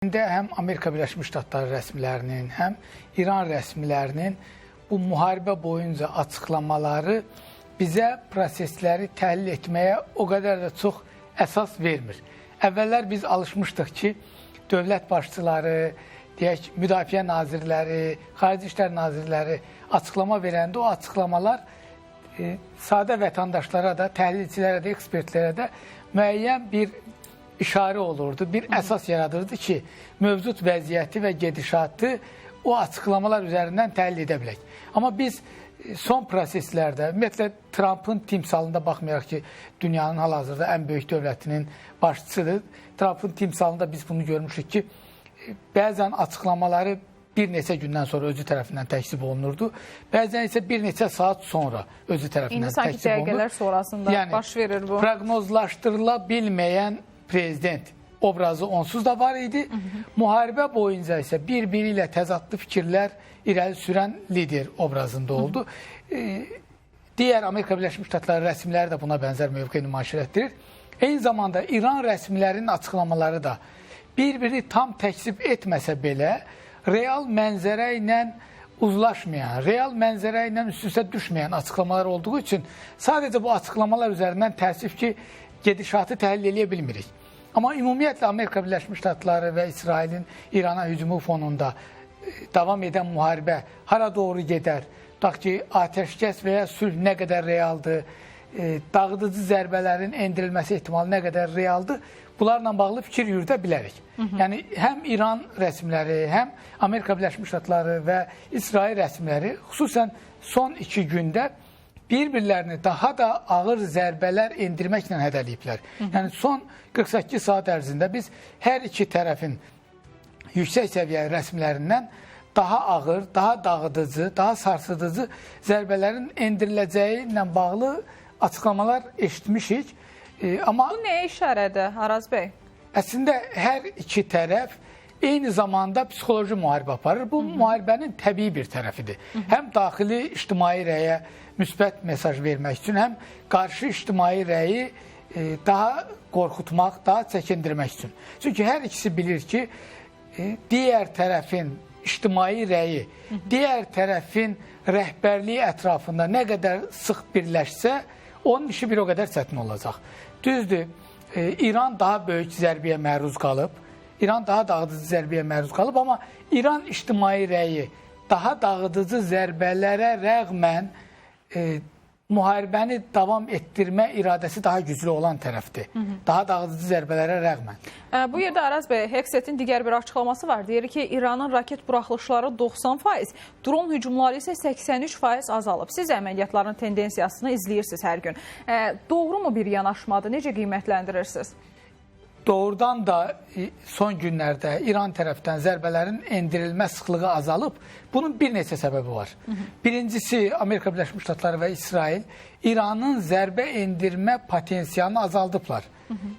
Həm Amerika Birləşmiş Ştatları rəsmilərinin, həm İran rəsmilərinin bu müharibə boyunca açıqlamaları bizə prosesləri təhlil etməyə o qədər də çox əsas vermir. Əvvəllər biz alışmışdıq ki, dövlət başçıları, deyək, müdafiə nazirləri, xarici işlər nazirləri açıqlama verəndə o açıqlamalar sadə vətəndaşlara da, təhlilçilərə də, ekspertlərə də müəyyən bir işarə olurdu, bir əsas yaradırdı ki, mövcud vəziyyəti və gedişatı o açıqlamalar üzərindən təhlil edə bilək. Amma biz son proseslərdə, ümumiyyətlə Trumpın timsalında baxmayaraq ki, dünyanın hal-hazırda ən böyük dövlətinin başçısıdır, Trumpın timsalında biz bunu görmüşük ki, bəzən açıqlamaları bir neçə gündən sonra özü tərəfindən təkzib olunurdu. Bəzən isə bir neçə saat sonra özü tərəfindən təkzib olunur. İndi sanki dəqiqələr sonrasında baş verir bu. Proqnozlaşdırıla bilməyən prezident obrazı onsuz da var idi. Müharibə boyunca isə bir-biri ilə təzadlı fikirlər irəli sürən lider obrazında oldu. Digər Amerika Birləşmiş Ştatları rəsmiləri də buna bənzər mövqe nümayiş etdirir. Eyni zamanda İran rəsmilərinin açıqlamaları da bir-birini tam təkzib etməsə belə, real mənzərə ilə uzlaşmayan, real mənzərə ilə üst-üstə düşməyən açıqlamalar olduğu üçün sadəcə bu açıqlamalar üzərindən təəssüf ki, gedişatı təhlil edə bilmirik. Amma ümumiyyətlə Amerika Birləşmiş Ştatları və İsrailin İrana hücumu fonunda davam edən müharibə hara doğru gedər? Tutaq ki, atəşkəs və ya sülh nə qədər realdır, dağıdıcı zərbələrin endirilməsi ehtimalı nə qədər realdır? Bunlarla bağlı fikir yürüdə bilərik. Yəni, həm İran rəsmiləri, həm Amerika Birləşmiş Ştatları və İsrail rəsmiləri xüsusən son 2 gündə bir-birlərini daha da ağır zərbələr endirməklə hədələyiblər. Yəni, son 48 saat ərzində biz hər iki tərəfin yüksək səviyyəli rəsmilərindən daha ağır, daha dağıdıcı, daha sarsıdıcı zərbələrin endiriləcəyi ilə bağlı açıqlamalar eşitmişik. Amma bu nəyə işarədir, Araz bəy? Əslində, hər iki tərəf eyni zamanda psixoloji müharibə aparır. Bu, müharibənin təbii bir tərəfidir. Həm daxili ictimai rəyə müsbət mesaj vermək üçün, həm qarşı ictimai rəyi daha qorxutmaq, daha çəkindirmək üçün. Çünki hər ikisi bilir ki, digər tərəfin ictimai rəyi, digər tərəfin rəhbərliyi ətrafında nə qədər sıx birləşsə, onun işi bir o qədər çətin olacaq. Düzdür, İran daha böyük zərbiyə məruz qalıb, İran daha dağıdıcı zərbiyə məruz qalıb, amma İran ictimai rəyi daha dağıdıcı zərbələrə rəğmən müharibəni davam etdirmə iradəsi daha güclü olan tərəfdir. Daha dağıdıcı zərbələrə rəğmən. Bu yerdə Araz bəy, Hexetin digər bir açıqlaması var. Deyir ki, İranın raket buraxılışları 90%, dron hücumları isə 83% azalıb. Siz əməliyyatların tendensiyasını izləyirsiniz hər gün. Doğru mu bir yanaşmadır? Necə qiymətləndirirsiniz? Doğrudan da son günlərdə İran tərəfdən zərbələrin endirilmə sıxlığı azalıb. Bunun bir neçə səbəbi var. Birincisi, Amerika Birləşmiş Ştatları və İsrail İranın zərbə endirmə potensialını azaldıblar.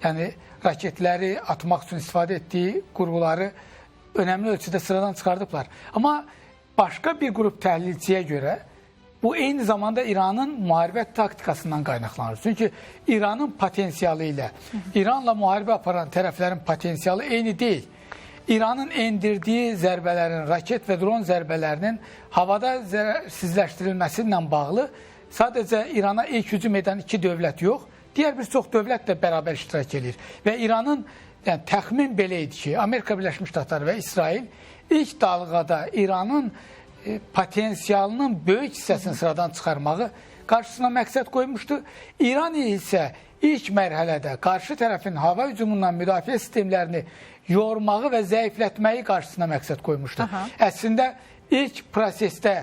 Yəni, raketləri atmaq üçün istifadə etdiyi qurğuları önəmli ölçüdə sıradan çıxardıblar. Amma başqa bir qrup təhlilçiyə görə bu eyni zamanda İranın müharibə taktikasından qaynaqlanır. Çünki İranın potensialı ilə İranla müharibə aparan tərəflərin potensialı eyni deyil. İranın endirdiyi zərbələrin, raket və dron zərbələrinin havada zərərsizləşdirilməsi ilə bağlı sadəcə İrana ilk hücum edən 2 dövlət yox, digər bir çox dövlət də bərabər iştirak edir. Və İranın, yəni təxmin belə idi ki, Amerika Birləşmiş Ştatları və İsrail ilk dalğada İranın potensialının böyük hissəsini sıradan çıxarmağı qarşısına məqsəd qoymuşdu. İran isə ilk mərhələdə qarşı tərəfin hava hücumundan müdafiə sistemlərini yormağı və zəiflətməyi qarşısına məqsəd qoymuşdu. Əslində, ilk prosesdə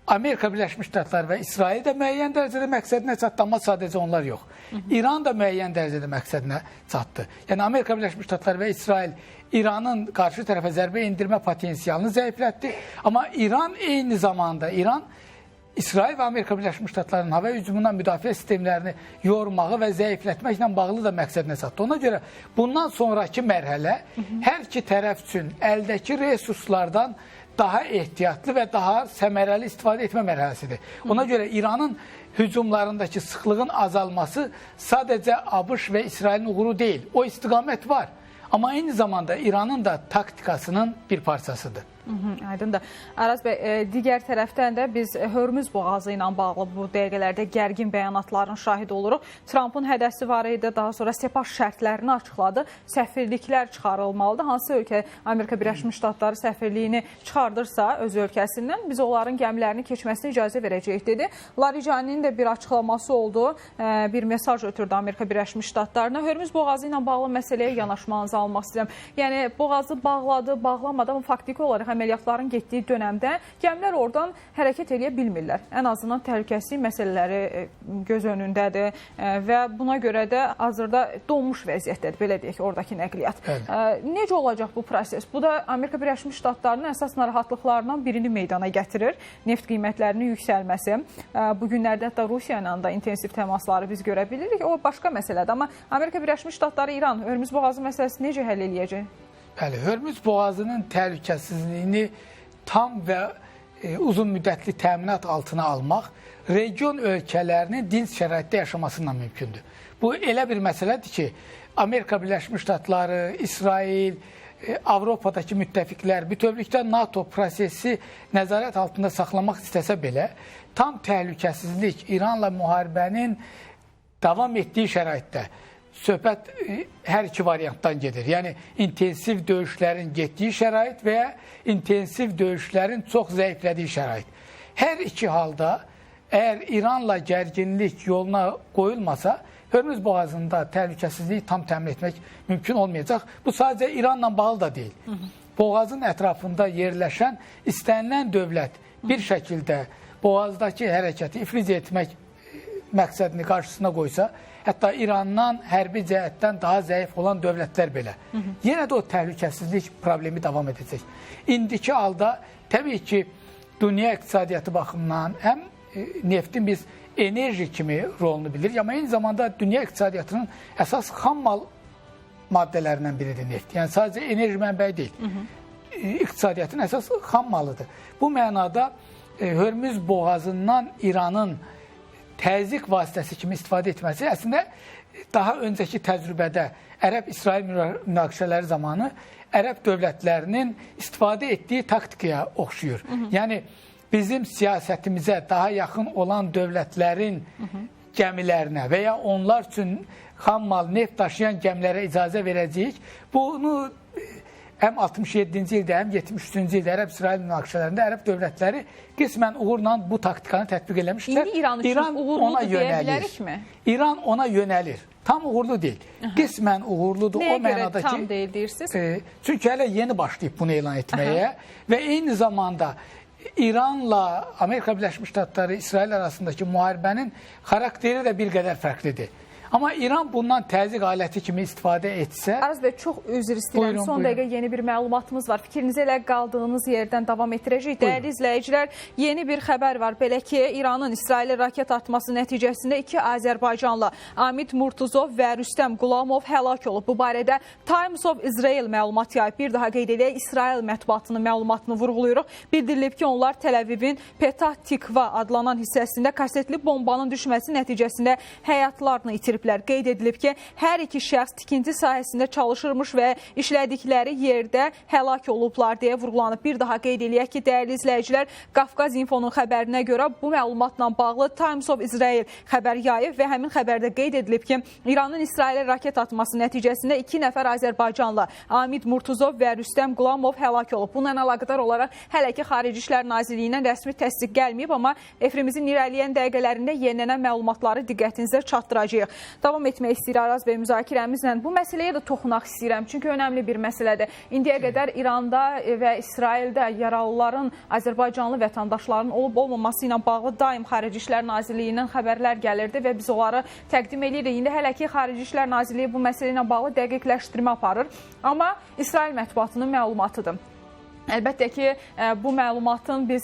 Amerika Birləşmiş Ştatları və İsrail də müəyyən dərəcədə məqsədinə çatdı, amma sadəcə onlar yox. İran da müəyyən dərəcədə məqsədinə çatdı. Yəni, Amerika Birləşmiş Ştatları və İsrail İranın qarşı tərəfə zərbə endirmə potensialını zəiflətdi. Amma İran eyni zamanda, İsrail və Amerika Birləşmiş Ştatlarının hava hücumundan müdafiə sistemlərini yormağı və zəiflətməklə bağlı da məqsədinə çatdı. Ona görə bundan sonraki mərhələ hər iki tərəf üçün əldəki resurslardan daha ehtiyatlı və daha səmərəli istifadə etmə mərhələsidir. Ona görə İranın hücumlarındakı sıxlığın azalması sadəcə ABŞ və İsrailin uğuru deyil. O istiqamət var. Amma eyni zamanda İranın da taktikasının bir parçasıdır. Aydındır. Araz bəy, digər tərəfdən də biz Hörmüz boğazı ilə bağlı bu dəqiqələrdə gərgin bəyanatların şahid oluruq. Trumpın hədəsi var idi, daha sonra sepah şərtlərini açıqladı. Səfirliklər çıxarılmalıdır. Hansı ölkə Amerika Birləşmiş Ştatları səfirliyini çıxardırsa öz ölkəsindən biz onların gəmilərini keçməsinə icazə verəcəyik dedi. Larijani'nin də bir açıqlaması oldu. Bir mesaj ötürdü Amerika Birləşmiş Ştatlarına. Hörmüz boğazı ilə bağlı məsələyə yanaşmanızı almaq istəyirəm. Yəni boğazı bağladı, bağlamadı amma faktiki olaraq əməliyyatların getdiyi dönəmdə gəmilər oradan hərəkət edə bilmirlər. Ən azından təhlükəsizlik məsələləri göz önündədir və buna görə də hazırda donmuş vəziyyətdədir, belə deyək, oradakı nəqliyyat. Necə olacaq bu proses? Bu da Amerika Birləşmiş Ştatlarının əsas narahatlıqlarından birini meydana gətirir. Neft qiymətlərinin yüksəlməsi. Bu günlərdə hətta Rusiya ilə də intensiv təmasları biz görə bilirik. O başqa məsələdir. Amma Amerika Birləşmiş Ştatları İran Hörmüz boğazı məsələsini necə həll eləyəcək? Bəli, Hörmüz boğazının təhlükəsizliyini tam və uzun müddətli təminat altına almaq region ölkələrinin dinc şəraitdə yaşamasından mümkündür. Bu elə bir məsələdir ki, Amerika Birləşmiş Ştatları, İsrail, Avropadakı müttəfiqlər, bütövlükdə NATO prosesi nəzarət altında saxlamaq istəsə belə, tam təhlükəsizlik İranla müharibənin davam etdiyi şəraitdə söhbət hər iki variantdan gedir. Yəni, intensiv döyüşlərin getdiyi şərait və ya intensiv döyüşlərin çox zəiflədiyi şərait. Hər iki halda, əgər İranla gərginlik yoluna qoyulmasa, Hörmüz boğazında təhlükəsizliyi tam təmin etmək mümkün olmayacaq. Bu sadəcə İranla bağlı da deyil. Boğazın ətrafında yerləşən istənilən dövlət bir şəkildə boğazdakı hərəkəti iflic etmək məqsədini qarşısına qoysa, hətta İrandan hərbi cəhətdən daha zəif olan dövlətlər belə. Yenə də o təhlükəsizlik problemi davam edəcək. İndiki halda təbii ki, dünya iqtisadiyyatı baxımından həm neftin biz enerji kimi rolunu bilirik, amma eyni zamanda dünya iqtisadiyyatının əsas xammal maddələrindən biridir neft. Yəni sadəcə enerji mənbəyi deyil. İqtisadiyyatın əsas xammalıdır. Bu mənada Hörmüz boğazından İranın təzyiq vasitəsi kimi istifadə etməsi əslində daha öncəki təcrübədə Ərəb-İsrail münaqişələri zamanı Ərəb dövlətlərinin istifadə etdiyi taktikaya oxşuyur. Yəni, bizim siyasətimizə daha yaxın olan dövlətlərin gəmilərinə və ya onlar üçün xammal, neft daşıyan gəmilərə icazə verəcəyik. Bunu həm 67-ci ildə, həm 73-cü ildə Ərəb-İsrail münaqişələrində Ərəb dövlətləri qismən uğurla bu taktikanı tətbiq eləmişlər. İndi İran üçün uğurludur deyə bilərikmi? İran ona yönəlir. Tam uğurlu deyil. Qismən uğurludur. Nəyə görə tam deyil deyirsiniz? Çünki hələ yeni başlayıb bunu elan etməyə və eyni zamanda İranla Amerika Birləşmiş Ştatları, İsrail arasındakı müharibənin xarakteri də bir qədər fərqlidir. Amma İran bundan təzyiq aləti kimi istifadə etsə... Araz bəy, çox üzr istəyirəm. Son dəqiqə yeni bir məlumatımız var. Fikrinizi elə qaldığınız yerdən davam etdirəcək. Dəyərli izləyicilər, yeni bir xəbər var. Belə ki, İranın İsrailə raket atması nəticəsində 2 Azərbaycanlı Amid Murtuzov və Rüstəm Qulamov həlak olub. Bu barədə Times of Israel məlumat yayıb. Bir daha qeyd edək, İsrail mətbuatının məlumatını vurğuluyuruq. Bildirilib ki, onlar Təl-Əvivin Petah Tikva adlanan hissəsində kasetli bombanın düşməsi nəticəsində həyatlarını itirib. Qeyd edilib ki, hər iki şəxs tikinti sahəsində çalışırmış və işlədikləri yerdə həlak olublar deyə vurğulanıb. Bir daha qeyd eləyək ki, dəyərli izləyicilər, Qafqaz İnfonun xəbərinə görə bu məlumatla bağlı Times of Israel xəbər yayıb və həmin xəbərdə qeyd edilib ki, İranın İsrailə raket atması nəticəsində 2 nəfər Azərbaycanlı Amid Murtuzov və Rüstəm Qulamov həlak olub. Bununla əlaqədar olaraq hələ ki, Xarici İşlər Nazirliyindən rəsmi təsdiq gəlməyib, amma efrimizin irəliləyən dəqiqələrində yenilənən məlumatları diqqətinizə çatdıracağıq. Davam etmək istəyir Araz bəy müzakirəmizlə. Bu məsələyə də toxunaq istəyirəm, çünki önəmli bir məsələdir. İndiyə qədər İranda və İsraildə yaralıların, Azərbaycanlı vətəndaşların olub-olmaması ilə bağlı daim Xarici İşlər Nazirliyindən xəbərlər gəlirdi və biz onları təqdim edirik. İndi hələ ki, Xarici İşlər Nazirliyi bu məsələ ilə bağlı dəqiqləşdirmə aparır. Amma İsrail mətbuatının məlumatıdır. Əlbəttə ki, bu məlumatın biz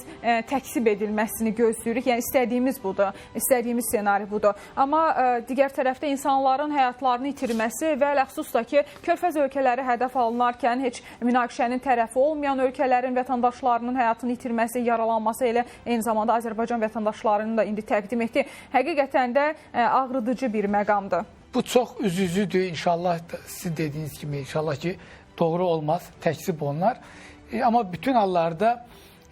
təksib edilməsini gözləyirik. Yəni, istədiyimiz budur, istədiyimiz senari budur. Amma digər tərəfdə insanların həyatlarını itirməsi və ləxsus da ki, Körfəz ölkələri hədəf alınarkən heç münaqişənin tərəfi olmayan ölkələrin vətəndaşlarının həyatını itirməsi, yaralanması elə eyni zamanda Azərbaycan vətəndaşlarını da indi təqdim etdi. Həqiqətən də ağrıdıcı bir məqamdır. bu çox üz-üzüdür. İnşallah sizin dediyiniz kimi inşallah ki doğru olmaz, təkzib onlar. Amma bütün hallarda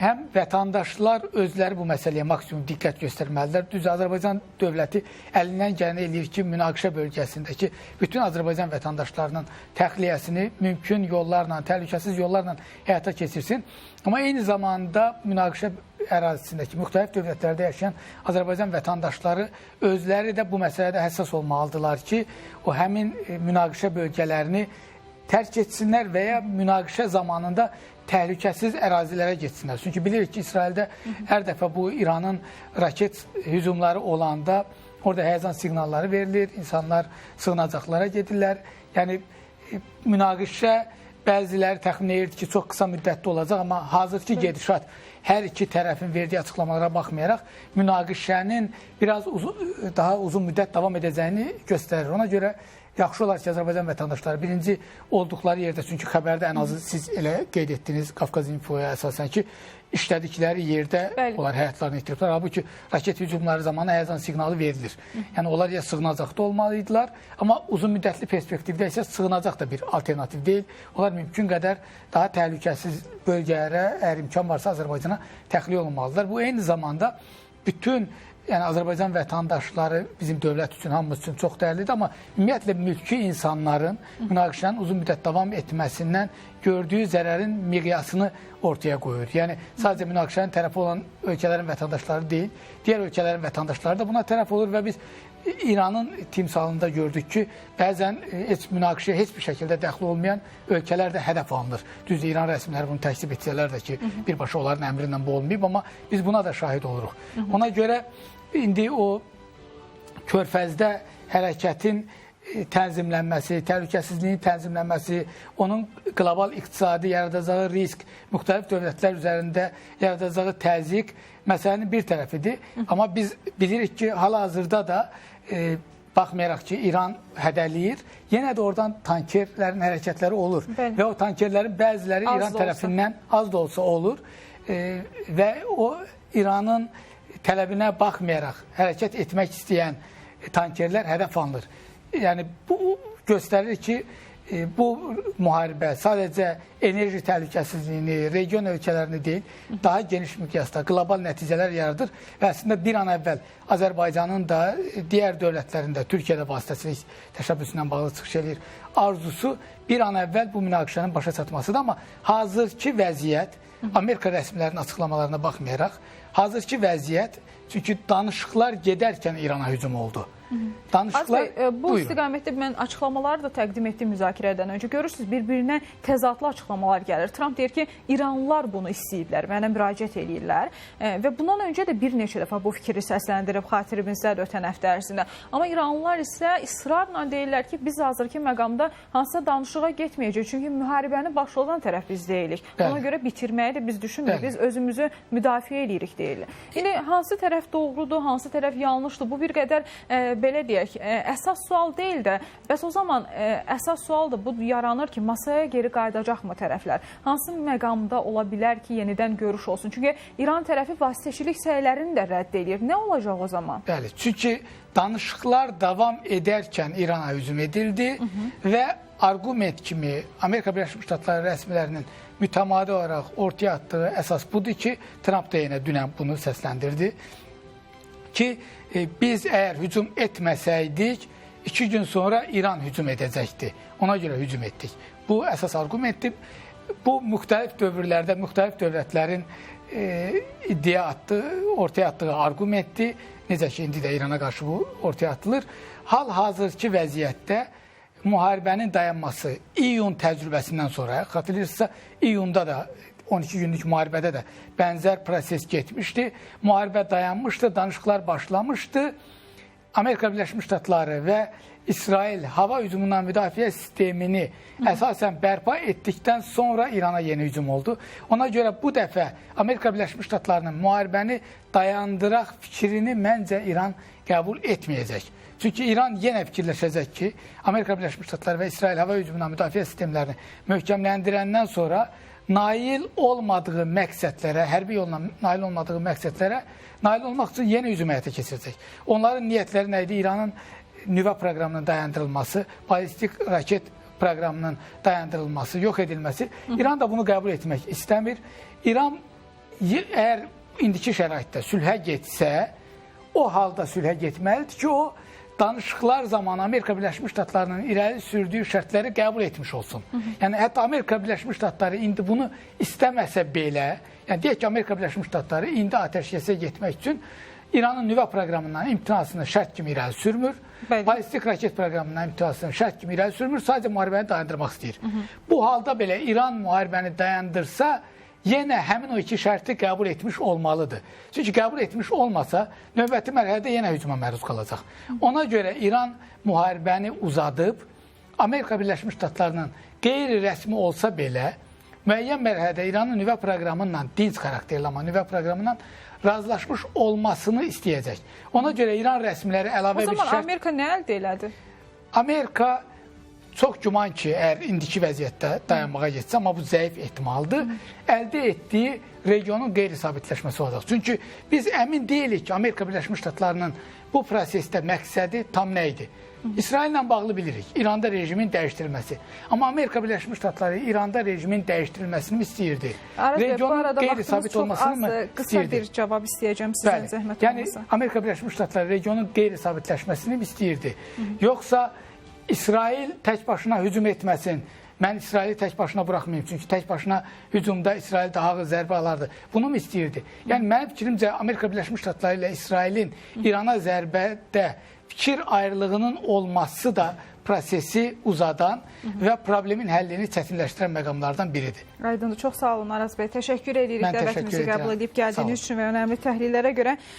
həm vətəndaşlar özləri bu məsələyə maksimum diqqət göstərməlidirlər. Düz Azərbaycan dövləti əlindən gələni eləyir ki, münaqişə bölgəsindəki bütün Azərbaycan vətəndaşlarının təxliyəsini mümkün yollarla, təhlükəsiz yollarla həyata keçirsin. Amma eyni zamanda münaqişə ərazisindəki müxtəlif dövlətlərdə yaşayan Azərbaycan vətəndaşları özləri də bu məsələdə həssas olmalıdırlar ki, o həmin münaqişə bölgələrini tərk etsinlər və ya münaqişə zamanında təhlükəsiz ərazilərə getsinlər. Çünki bilirik ki, İsraildə hər dəfə bu İranın raket hücumları olanda orada həyəcan siqnalları verilir, insanlar sığınacaqlara gedirlər. Yəni, münaqişə bəziləri təxmin edirdi ki, çox qısa müddətli olacaq, amma hazırki gedişat hər iki tərəfin verdiyi açıqlamalara baxmayaraq münaqişənin biraz daha uzun müddət davam edəcəyini göstərir. Ona görə yaxşı olar ki, Azərbaycan vətəndaşları birinci olduqları yerdə, çünki xəbərdə ən azı siz elə qeyd etdiniz Qafqaz İnfoya əsasən ki, işlədikləri yerdə onlar həyatlarını itiriblər. Halbuki raket hücumları zamanı həyəcan siqnalı verilir. Yəni, onlar ya sığınacaqda olmalıydılar, amma uzun müddətli perspektivdə isə sığınacaq da bir alternativ deyil. Onlar mümkün qədər daha təhlükəsiz bölgələrə, əgər imkan varsa Azərbaycana təxliyə olunmalıdırlar. Bu, eyni zamanda bütün Azərbaycan vətəndaşları bizim dövlət üçün, hamımız üçün çox dəyərlidir, amma ümumiyyətlə mülki insanların münaqişənin uzun müddət davam etməsindən gördüyü zərərin miqyasını ortaya qoyur. Yəni, sadəcə münaqişənin tərəfi olan ölkələrin vətəndaşları deyil, digər ölkələrin vətəndaşları da buna tərəf olur və biz İranın timsalında gördük ki, bəzən münaqişəyə heç bir şəkildə dəxli olmayan ölkələr də hədəf alınır. Düzdür, İran rəsmiləri bunu təksib etsələr də ki, birbaşa onların əmri ilə bu olmayıb, amma biz buna da şahid oluruq. Ona görə indi o Körfəzdə hərəkətin tənzimlənməsi, təhlükəsizliyin tənzimlənməsi, onun qlobal iqtisadi yaradacağı risk, müxtəlif dövlətlər üzərində yaradacağı təzyiq məsələnin bir tərəfidir. Amma biz bilirik ki, hal-hazırda da baxmayaraq ki, İran hədəliyir, yenə də oradan tankerlərin hərəkətləri olur. Və o tankerlərin bəziləri İran tərəfindən az da olsa olur və o İranın tələbinə baxmayaraq hərəkət etmək istəyən tankerlər hədəf alınır. Yəni, bu göstərir ki, bu müharibə sadəcə enerji təhlükəsizliyini, region ölkələrini deyil, daha geniş miqyasda qlobal nəticələr yaradır və əslində bir an əvvəl Azərbaycanın da digər dövlətlərində Türkiyədə vasitəsilə təşəbbüsündən bağlı çıxış edir. Arzusu bir an əvvəl bu münaqişənin başa çatmasıdır, amma hazırki vəziyyət, Amerika rəsmilərinin açıqlamalarına baxmayaraq, hazırki vəziyyət, çünki danışıqlar gedərkən İrana hücum oldu. Bu istiqamətdə mən açıqlamaları da təqdim etdim müzakirədən öncə. Görürsünüz, bir-birinə təzadlı açıqlamalar gəlir. Trump deyir ki, İranlılar bunu istəyiblər, mənə müraciət edirlər və bundan öncə də bir neçə dəfə bu fikri səsləndirib, xatirimizdə ötən həftə ərzində. Amma İranlılar isə israrla deyirlər ki, biz hazırki məqamda hansısa danışığa getməyəcək, çünki müharibəni başladan tərəf biz deyilik. Ona görə bitirməyi də biz düşünmürük, biz özümüzü müdafiə edirik deyilir. İndi hansı tərəf doğrudur, hansı tərəf yanlışdır, bu bir qədər belə deyək, əsas sual deyil də, bəs o zaman əsas sual da bu yaranır ki, masaya geri qayıdacaqmı tərəflər? Hansı məqamda ola bilər ki, yenidən görüş olsun? Çünki İran tərəfi vasitəçilik səylərini də rədd edir. Nə olacaq o zaman? Bəli, çünki danışıqlar davam edərkən İrana hücum edildi və arqument kimi Amerika Birləşmiş Ştatları rəsmilərinin mütəmadi olaraq ortaya atdığı əsas budur ki, Trump da yenə dünən bunu səsləndirdi ki, biz əgər hücum etməsəydik, 2 gün sonra İran hücum edəcəkdi. Ona görə hücum etdik. Bu əsas arqumentdir. Bu, müxtəlif dövrlərdə müxtəlif dövlətlərin ortaya atdığı arqumentdir. Necə ki, indi də İrana qarşı bu ortaya atılır. Hal-hazırki vəziyyətdə müharibənin dayanması iyun təcrübəsindən sonra, xatırlayırsınızsa, iyunda da 12 günlük müharibədə də bənzər proses getmişdi. Müharibə dayanmışdı, danışıqlar başlamışdı. Amerika Birləşmiş Ştatları və İsrail hava hücumundan müdafiə sistemini əsasən bərpa etdikdən sonra İrana yeni hücum oldu. Ona görə bu dəfə Amerika Birləşmiş Ştatlarının müharibəni dayandıraq fikrini məncə İran qəbul etməyəcək. Çünki İran yenə fikirləşəcək ki, Amerika Birləşmiş Ştatları və İsrail hava hücumundan müdafiə sistemlərini möhkəmləndirəndən sonra nail olmadığı məqsədlərə, hərbi yolla nail olmadığı məqsədlərə nail olmaq üçün yeni hücum həyata keçirəcək. Onların niyyətləri nə idi? İranın nüvə proqramının dayandırılması, balistik raket proqramının dayandırılması, yox edilməsi. İran da bunu qəbul etmək istəmir. İran əgər indiki şəraitdə sülhə getsə, o halda sülhə getməlidir ki, o danışıqlar zamanı Amerika Birləşmiş Ştatlarının irəli sürdüyü şərtləri qəbul etmiş olsun. Yəni, hətta Amerika Birləşmiş Ştatları indi bunu istəməsə belə, yəni deyək ki, Amerika Birləşmiş Ştatları indi atəşkəsə getmək üçün İranın nüvə proqramından imtinasını şərt kimi irəli sürmür, balistik raket proqramından imtinasını şərt kimi irəli sürmür, sadəcə müharibəni dayandırmaq istəyir. Bu halda belə İran müharibəni dayandırsa, yenə həmin o iki şərti qəbul etmiş olmalıdır. Çünki qəbul etmiş olmasa, növbəti mərhələdə yenə hücuma məruz qalacaq. Ona görə İran müharibəni uzadıb, Amerika Birləşmiş Ştatlarının qeyri-rəsmi olsa belə, müəyyən mərhələdə İranın nüvə proqramından, dinc xarakterli amma nüvə proqramından razılaşmış olmasını istəyəcək. Ona görə İran rəsmiləri əlavə bir şərt... O zaman Amerika nə əldə elədi? Amerika çox güman ki, əgər indiki vəziyyətdə dayanmağa getsə, amma bu zəif ehtimaldır, əldə etdiyi regionun qeyri-sabitləşməsi olacaq. Çünki biz əmin deyilik ki, Amerika Birləşmiş Ştatlarının bu prosesdə məqsədi tam nə idi? İsraillə bağlı bilirik, İranda rejimin dəyişdirilməsi. Amma Amerika Birləşmiş Ştatları İranda rejimin dəyişdirilməsini istəyirdi. Regionun qeyri-sabit olmasını mı istəyirdi? Qısa bir cavab istəyəcəm sizdən zəhmət olmasa. Yəni, Amerika Birləşmiş Ştatları regionun qeyri-sabitləşməsini mi istəyirdi? Yoxsa İsrail tək başına hücum etməsin. Mən İsraili tək başına buraxmayayım. Çünki tək başına hücumda İsrail daha ağır zərbə alardı. Bunu mu istəyirdi? Yəni, mənim fikrimcə Amerika Birləşmiş Ştatları ilə İsrailin İrana zərbədə fikir ayrılığının olması da prosesi uzadan və problemin həllini çətinləşdirən məqamlardan biridir. Aydındır. Çox sağ olun Araz bəy. Təşəkkür edirik Mən təşəkkür dəvətimizi edirəm. qəbul edib gəldiyiniz üçün və önəmli təhlillərə görə.